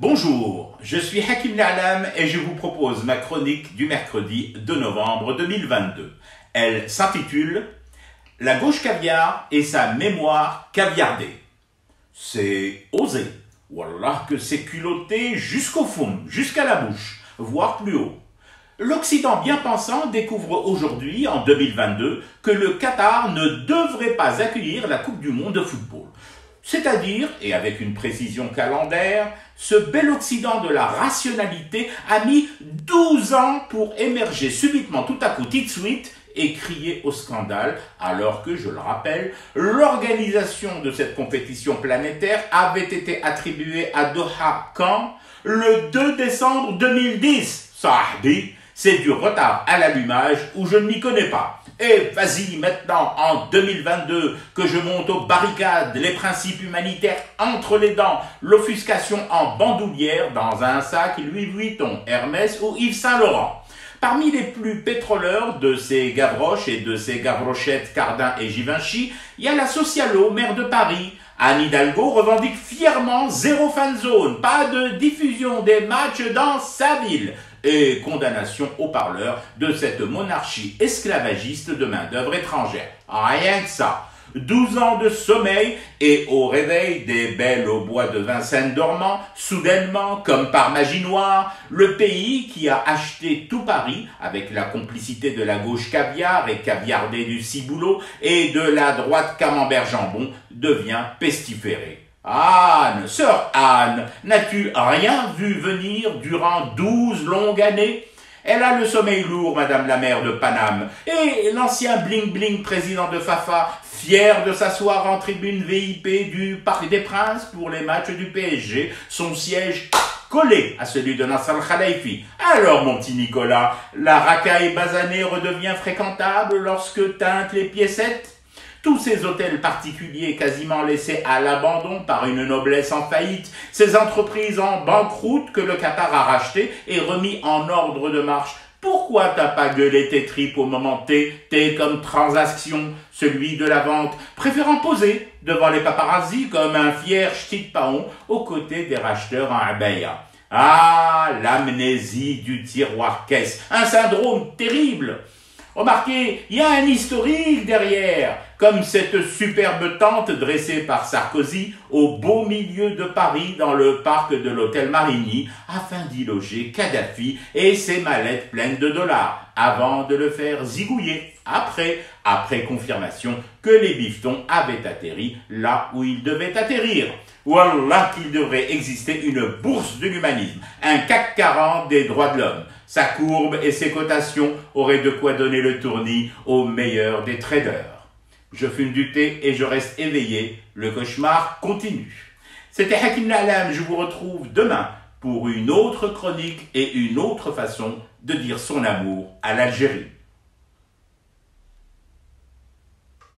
Bonjour, je suis Hakim Na'lam et je vous propose ma chronique du mercredi 2 novembre 2022. Elle s'intitule « La gauche caviar et sa mémoire caviardée ». C'est osé. Wallah que c'est culotté jusqu'au fond, jusqu'à la bouche, voire plus haut. L'Occident bien pensant découvre aujourd'hui, en 2022, que le Qatar ne devrait pas accueillir la Coupe du Monde de football. C'est-à-dire, et avec une précision calendaire, ce bel Occident de la rationalité a mis 12 ans pour émerger subitement tout à coup tout de suite et crier au scandale, alors que, je le rappelle, l'organisation de cette compétition planétaire avait été attribuée à Doha quand le 2 décembre 2010. Sahdi, c'est du retard à l'allumage où je ne m'y connais pas. Et vas-y maintenant, en 2022, que je monte aux barricades, les principes humanitaires entre les dents, l'offuscation en bandoulière dans un sac Louis Vuitton, Hermès ou Yves Saint-Laurent. Parmi les plus pétroleurs de ces Gavroches et de ces Gavrochettes Cardin et Givenchy, il y a la socialo, maire de Paris. Anne Hidalgo revendique fièrement zéro fan zone, pas de diffusion des matchs dans sa ville. Et condamnation au parleur de cette monarchie esclavagiste de main-d'œuvre étrangère. Rien que ça. 12 ans de sommeil et au réveil des belles au bois de Vincennes dormant, soudainement, comme par magie noire, le pays qui a acheté tout Paris avec la complicité de la gauche caviar et caviardée du ciboulot et de la droite camembert jambon devient pestiféré. Anne, sœur Anne, n'as-tu rien vu venir durant 12 longues années? Elle a le sommeil lourd, madame la maire de Paname. Et l'ancien bling-bling président de Fafa, fier de s'asseoir en tribune VIP du Parc des Princes pour les matchs du PSG, son siège collé à celui de Nasser Al-Khelaifi. Alors, mon petit Nicolas, la racaille basanée redevient fréquentable lorsque teintent les piécettes? Tous ces hôtels particuliers quasiment laissés à l'abandon par une noblesse en faillite, ces entreprises en banqueroute que le Qatar a rachetées et remis en ordre de marche. Pourquoi t'as pas gueulé tes tripes au moment T comme transaction, celui de la vente, préférant poser devant les paparazzis comme un fier ch'ti de paon aux côtés des racheteurs en abaya? Ah, l'amnésie du tiroir-caisse, un syndrome terrible. Remarquez, il y a un historique derrière, comme cette superbe tente dressée par Sarkozy au beau milieu de Paris dans le parc de l'hôtel Marigny afin d'y loger Kadhafi et ses mallettes pleines de dollars avant de le faire zigouiller après confirmation que les bifetons avaient atterri là où ils devaient atterrir. Wallah qu'il devrait exister une bourse de l'humanisme, un CAC 40 des droits de l'homme. Sa courbe et ses cotations auraient de quoi donner le tournis aux meilleurs des traders. Je fume du thé et je reste éveillé, le cauchemar continue. C'était Hakim Na'lam, je vous retrouve demain pour une autre chronique et une autre façon de dire son amour à l'Algérie.